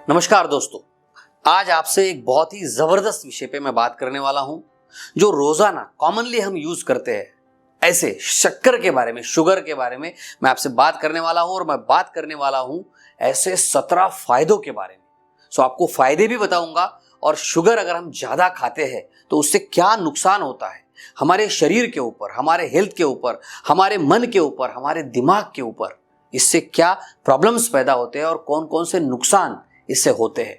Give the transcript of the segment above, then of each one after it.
नमस्कार दोस्तों, आज आपसे एक बहुत ही जबरदस्त विषय पे मैं बात करने वाला हूं जो रोजाना कॉमनली हम यूज करते हैं। ऐसे शक्कर के बारे में, शुगर के बारे में मैं आपसे बात करने वाला हूं और मैं बात करने वाला हूं ऐसे 17 फायदों के बारे में। आपको फायदे भी बताऊंगा और शुगर अगर हम ज्यादा खाते हैं तो उससे क्या नुकसान होता है हमारे शरीर के ऊपर, हमारे हेल्थ के ऊपर, हमारे मन के ऊपर, हमारे दिमाग के ऊपर, इससे क्या प्रॉब्लम्स पैदा होते हैं और कौन कौन से नुकसान इससे होते हैं।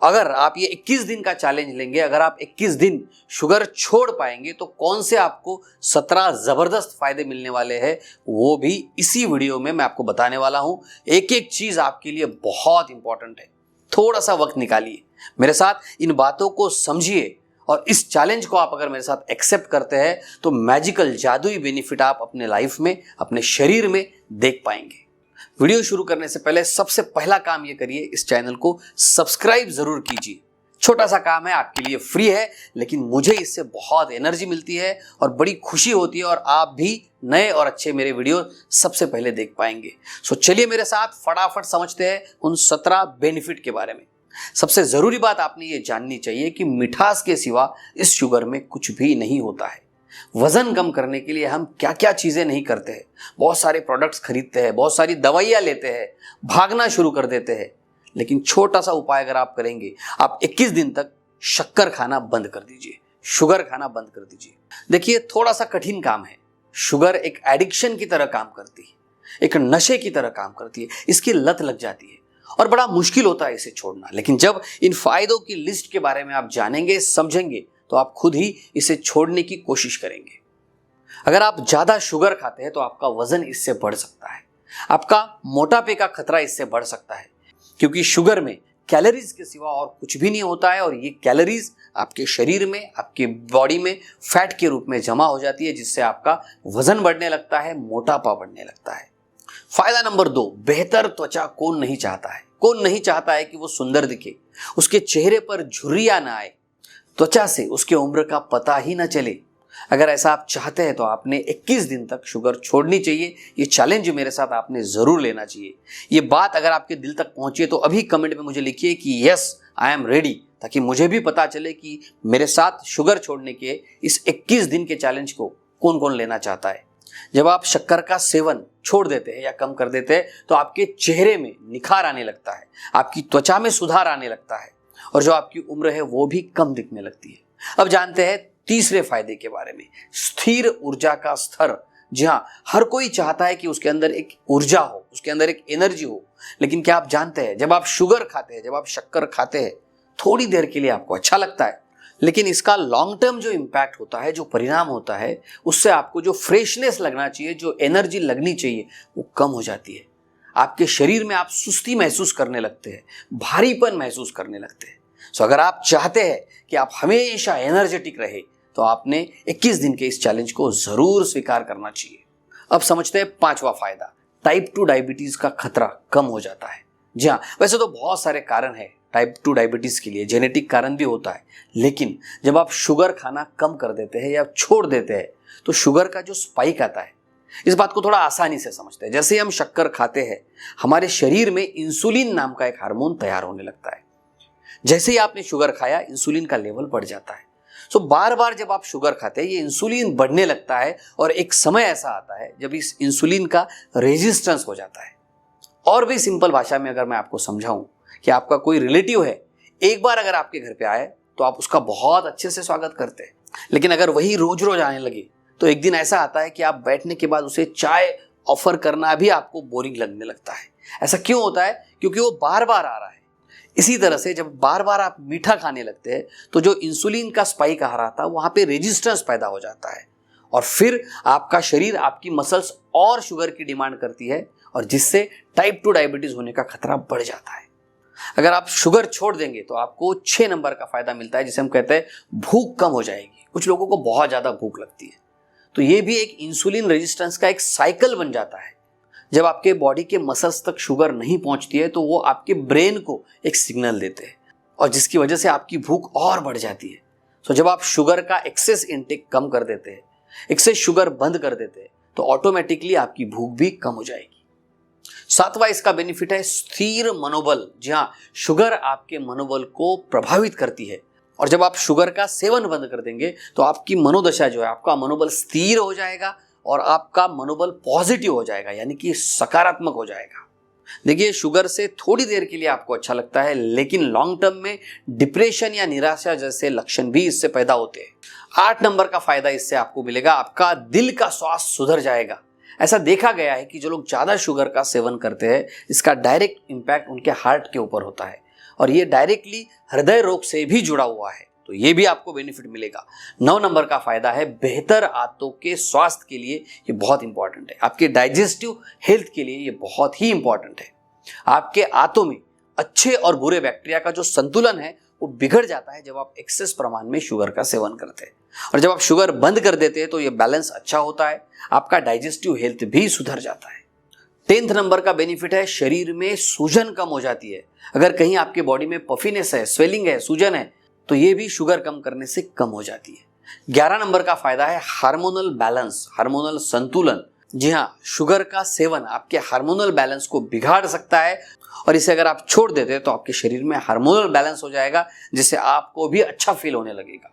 अगर आप ये 21 दिन का चैलेंज लेंगे, अगर आप 21 दिन शुगर छोड़ पाएंगे तो कौन से आपको 17 जबरदस्त फायदे मिलने वाले हैं वो भी इसी वीडियो में मैं आपको बताने वाला हूं। एक एक चीज आपके लिए बहुत इंपॉर्टेंट है। थोड़ा सा वक्त निकालिए, मेरे साथ इन बातों को समझिए और इस चैलेंज को आप अगर मेरे साथ एक्सेप्ट करते हैं तो मैजिकल जादुई बेनिफिट आप अपने लाइफ में, अपने शरीर में देख पाएंगे। वीडियो शुरू करने से पहले सबसे पहला काम ये करिए, इस चैनल को सब्सक्राइब जरूर कीजिए। छोटा सा काम है, आपके लिए फ्री है, लेकिन मुझे इससे बहुत एनर्जी मिलती है और बड़ी खुशी होती है और आप भी नए और अच्छे मेरे वीडियो सबसे पहले देख पाएंगे। चलिए मेरे साथ फटाफट समझते हैं उन 17 बेनिफिट के बारे में। सबसे जरूरी बात आपने ये जाननी चाहिए कि मिठास के सिवा इस शुगर में कुछ भी नहीं होता है। वजन कम करने के लिए हम क्या क्या चीजें नहीं करते हैं। बहुत सारे प्रोडक्ट्स खरीदते हैं, बहुत सारी दवाइयां लेते हैं, भागना शुरू कर देते हैं, लेकिन छोटा सा उपाय अगर आप करेंगे, आप 21 दिन तक शक्कर खाना बंद कर दीजिए, शुगर खाना बंद कर दीजिए। देखिए, थोड़ा सा कठिन काम है। शुगर एक एडिक्शन की तरह काम करती है, एक नशे की तरह काम करती है, इसकी लत लग जाती है और बड़ा मुश्किल होता है इसे छोड़ना। लेकिन जब इन फायदों की लिस्ट के बारे में आप जानेंगे, समझेंगे, तो आप खुद ही इसे छोड़ने की कोशिश करेंगे। अगर आप ज्यादा शुगर खाते हैं तो आपका वजन इससे बढ़ सकता है, आपका मोटापे का खतरा इससे बढ़ सकता है, क्योंकि शुगर में कैलोरीज के सिवा और कुछ भी नहीं होता है और ये कैलोरीज आपके शरीर में, आपके बॉडी में फैट के रूप में जमा हो जाती है, जिससे आपका वजन बढ़ने लगता है, मोटापा बढ़ने लगता है। फायदा नंबर 2, बेहतर त्वचा कौन नहीं चाहता है। कौन नहीं चाहता है कि वो सुंदर दिखे, उसके चेहरे पर झुर्रियां ना आए, त्वचा से उसके उम्र का पता ही ना चले। अगर ऐसा आप चाहते हैं तो आपने 21 दिन तक शुगर छोड़नी चाहिए। ये चैलेंज मेरे साथ आपने जरूर लेना चाहिए। ये बात अगर आपके दिल तक पहुंची है तो अभी कमेंट में मुझे लिखिए कि यस आई एम रेडी, ताकि मुझे भी पता चले कि मेरे साथ शुगर छोड़ने के इस 21 दिन के चैलेंज को कौन कौन लेना चाहता है। जब आप शक्कर का सेवन छोड़ देते हैं या कम कर देते हैं तो आपके चेहरे में निखार आने लगता है, आपकी त्वचा में सुधार आने लगता है और जो आपकी उम्र है वो भी कम दिखने लगती है। अब जानते हैं तीसरे फायदे के बारे में, स्थिर ऊर्जा का स्तर। जी हाँ, हर कोई चाहता है कि उसके अंदर एक ऊर्जा हो, उसके अंदर एक एनर्जी हो, लेकिन क्या आप जानते हैं, जब आप शुगर खाते हैं, जब आप शक्कर खाते हैं, थोड़ी देर के लिए आपको अच्छा लगता है, लेकिन इसका लॉन्ग टर्म जो इंपैक्ट होता है, जो परिणाम होता है, उससे आपको जो फ्रेशनेस लगना चाहिए, जो एनर्जी लगनी चाहिए, वो कम हो जाती है। आपके शरीर में आप सुस्ती महसूस करने लगते हैं, भारीपन महसूस करने लगते हैं। अगर आप चाहते हैं कि आप हमेशा एनर्जेटिक रहे तो आपने 21 दिन के इस चैलेंज को जरूर स्वीकार करना चाहिए। अब समझते हैं पांचवा फायदा, टाइप 2 डायबिटीज का खतरा कम हो जाता है। जी हाँ, वैसे तो बहुत सारे कारण है टाइप 2 डायबिटीज के लिए, जेनेटिक कारण भी होता है, लेकिन जब आप शुगर खाना कम कर देते हैं या छोड़ देते हैं तो शुगर का जो स्पाइक आता है, इस बात को थोड़ा आसानी से समझते हैं। जैसे ही हम शक्कर खाते हैं, हमारे शरीर में इंसुलिन नाम का एक हार्मोन तैयार होने लगता है। जैसे ही आपने शुगर खाया, इंसुलिन का लेवल बढ़ जाता है। बार बार जब आप शुगर खाते हैं, ये इंसुलिन बढ़ने लगता है और एक समय ऐसा आता है जब इस इंसुलिन का रेजिस्टेंस हो जाता है। और भी सिंपल भाषा में अगर मैं आपको समझाऊं कि आपका कोई रिलेटिव है, एक बार अगर आपके घर पे आए तो आप उसका बहुत अच्छे से स्वागत करते हैं, लेकिन अगर वही रोज रोज आने लगे तो एक दिन ऐसा आता है कि आप बैठने के बाद उसे चाय ऑफर करना भी आपको बोरिंग लगने लगता है। ऐसा क्यों होता है? क्योंकि वो बार बार आ रहा है। इसी तरह से जब बार बार आप मीठा खाने लगते हैं तो जो इंसुलिन का स्पाइक आ रहा था, वहां पे रेजिस्टेंस पैदा हो जाता है और फिर आपका शरीर, आपकी मसल्स और शुगर की डिमांड करती है और जिससे टाइप 2 डायबिटीज होने का खतरा बढ़ जाता है। अगर आप शुगर छोड़ देंगे तो आपको 6 नंबर का फायदा मिलता है, जिसे हम कहते हैं भूख कम हो जाएगी। कुछ लोगों को बहुत ज्यादा भूख लगती है, तो ये भी एक इंसुलिन रेजिस्टेंस का एक साइकिल बन जाता है। जब आपके बॉडी के मसल्स तक शुगर नहीं पहुंचती है तो वो आपके ब्रेन को एक सिग्नल देते हैं और जिसकी वजह से आपकी भूख और बढ़ जाती है। जब आप शुगर का एक्सेस इनटेक कम कर देते हैं, एक्सेस शुगर बंद कर देते हैं, तो ऑटोमेटिकली आपकी भूख भी कम हो जाएगी। सातवां इसका बेनिफिट है स्थिर मनोबल। जी हाँ, शुगर आपके मनोबल को प्रभावित करती है और जब आप शुगर का सेवन बंद कर देंगे तो आपकी मनोदशा जो है, आपका मनोबल स्थिर हो जाएगा और आपका मनोबल पॉजिटिव हो जाएगा, यानी कि सकारात्मक हो जाएगा। देखिए, शुगर से थोड़ी देर के लिए आपको अच्छा लगता है, लेकिन लॉन्ग टर्म में डिप्रेशन या निराशा जैसे लक्षण भी इससे पैदा होते हैं। 8 नंबर का फायदा इससे आपको मिलेगा, आपका दिल का स्वास्थ्य सुधर जाएगा। ऐसा देखा गया है कि जो लोग ज्यादा शुगर का सेवन करते हैं, इसका डायरेक्ट इंपैक्ट उनके हार्ट के ऊपर होता है और ये डायरेक्टली हृदय रोग से भी जुड़ा हुआ है, तो ये भी आपको बेनिफिट मिलेगा। 9 नंबर का फायदा है बेहतर आंतों के स्वास्थ्य के लिए ये बहुत इंपॉर्टेंट है। आपके डाइजेस्टिव हेल्थ के लिए ये बहुत ही इंपॉर्टेंट है। आपके आंतों में अच्छे और बुरे बैक्टीरिया का जो संतुलन है वो बिगड़ जाता है जब आप एक्सेस प्रमाण में शुगर का सेवन करते हैं, और जब आप शुगर बंद कर देते हैं तो ये बैलेंस अच्छा होता है, आपका डाइजेस्टिव हेल्थ भी सुधर जाता है। 10th नंबर का बेनिफिट है शरीर में सूजन कम हो जाती है। अगर कहीं आपके बॉडी में पफीनेस है, स्वेलिंग है, सूजन है, तो ये भी शुगर कम करने से कम हो जाती है। 11 नंबर का फायदा है हार्मोनल बैलेंस, हार्मोनल संतुलन। जी हाँ, शुगर का सेवन आपके हार्मोनल बैलेंस को बिगाड़ सकता है और इसे अगर आप छोड़ देते हैं तो आपके शरीर में हार्मोनल बैलेंस हो जाएगा, जिससे आपको भी अच्छा फील होने लगेगा।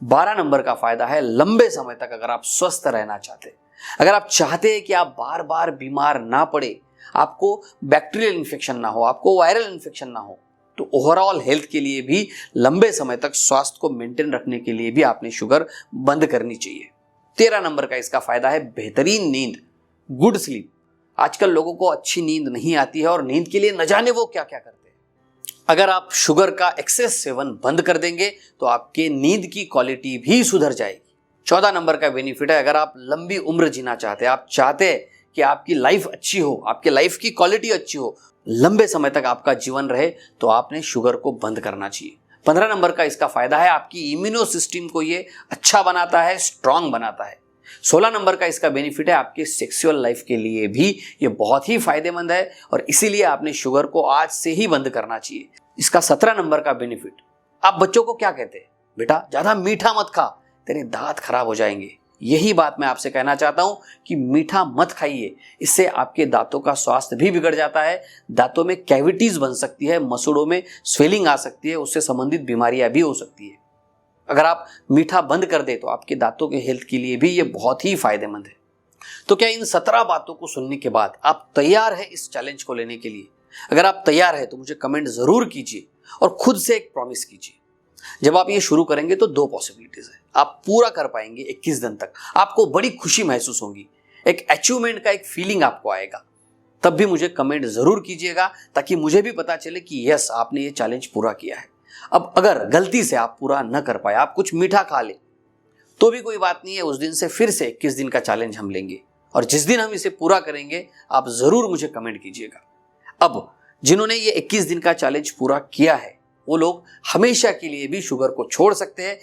12 नंबर का फायदा है लंबे समय तक अगर आप स्वस्थ रहना चाहते हैं, अगर आप चाहते हैं कि आप बार बार बीमार ना पड़े, आपको बैक्टीरियल इन्फेक्शन ना हो, आपको वायरल इन्फेक्शन ना हो, तो ओवरऑल हेल्थ के लिए भी लंबे समय तक स्वास्थ्य को मेंटेन रखने के लिए भी आपने शुगर बंद करनी चाहिए। 13 नंबर का इसका फायदा है बेहतरीन नींद, गुड स्लीप। आजकल लोगों को अच्छी नींद नहीं आती है और नींद के लिए न जाने वो क्या क्या करते हैं। अगर आप शुगर का एक्सेस सेवन बंद कर देंगे तो आपके नींद की क्वालिटी भी सुधर जाएगी। 14 नंबर का बेनिफिट है, अगर आप लंबी उम्र जीना चाहते हैं, आप चाहते हैं कि आपकी लाइफ अच्छी हो, आपकी लाइफ की क्वालिटी अच्छी हो, लंबे समय तक आपका जीवन रहे, तो आपने शुगर को बंद करना चाहिए। 15 नंबर का इसका फायदा है आपकी इम्यूनो सिस्टम को ये अच्छा बनाता है, स्ट्रांग बनाता है। 16 नंबर का इसका बेनिफिट है आपके सेक्सुअल लाइफ के लिए भी ये बहुत ही फायदेमंद है और इसीलिए आपने शुगर को आज से ही बंद करना चाहिए। इसका 17 नंबर का बेनिफिट, आप बच्चों को क्या कहते हैं, बेटा ज्यादा मीठा मत खा, तेरे दांत खराब हो जाएंगे। यही बात मैं आपसे कहना चाहता हूं कि मीठा मत खाइए, इससे आपके दांतों का स्वास्थ्य भी बिगड़ जाता है, दांतों में कैविटीज बन सकती है, मसूड़ों में स्वेलिंग आ सकती है, उससे संबंधित बीमारियां भी हो सकती है। अगर आप मीठा बंद कर दे तो आपके दांतों के हेल्थ के लिए भी ये बहुत ही फायदेमंद है। तो क्या इन 17 बातों को सुनने के बाद आप तैयार हैं इस चैलेंज को लेने के लिए? अगर आप तैयार हैं तो मुझे कमेंट जरूर कीजिए और खुद से एक प्रॉमिस कीजिए। जब आप ये शुरू करेंगे तो 2 पॉसिबिलिटीज है, आप पूरा कर पाएंगे 21 दिन तक, आपको बड़ी खुशी महसूस होगी, एक अचीवमेंट का एक फीलिंग आपको आएगा। तब भी मुझे कमेंट जरूर कीजिएगा ताकि मुझे भी पता चले कि यस, आपने ये चैलेंज पूरा किया है। अब अगर गलती से आप पूरा न कर पाए, आप कुछ मीठा खा ले, तो भी कोई बात नहीं है, उस दिन से फिर से 21 दिन का चैलेंज हम लेंगे और जिस दिन हम इसे पूरा करेंगे आप जरूर मुझे कमेंट कीजिएगा। अब जिन्होंने ये 21 दिन का चैलेंज पूरा किया है वो लोग हमेशा के लिए भी शुगर को छोड़ सकते हैं,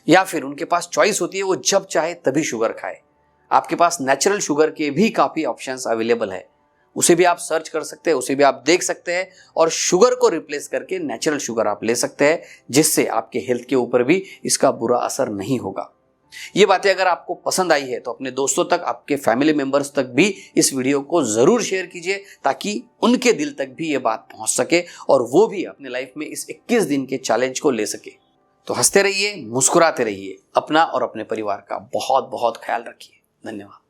या फिर उनके पास चॉइस होती है वो जब चाहे तभी शुगर खाए। आपके पास नेचुरल शुगर के भी काफी ऑप्शंस अवेलेबल है, उसे भी आप सर्च कर सकते हैं, उसे भी आप देख सकते हैं और शुगर को रिप्लेस करके नेचुरल शुगर आप ले सकते हैं, जिससे आपके हेल्थ के ऊपर भी इसका बुरा असर नहीं होगा। ये बातें अगर आपको पसंद आई है तो अपने दोस्तों तक, आपके फैमिली मेंबर्स तक भी इस वीडियो को जरूर शेयर कीजिए ताकि उनके दिल तक भी ये बात पहुंच सके और वो भी अपने लाइफ में इस 21 दिन के चैलेंज को ले सके। तो हंसते रहिए, मुस्कुराते रहिए, अपना और अपने परिवार का बहुत बहुत ख्याल रखिए। धन्यवाद।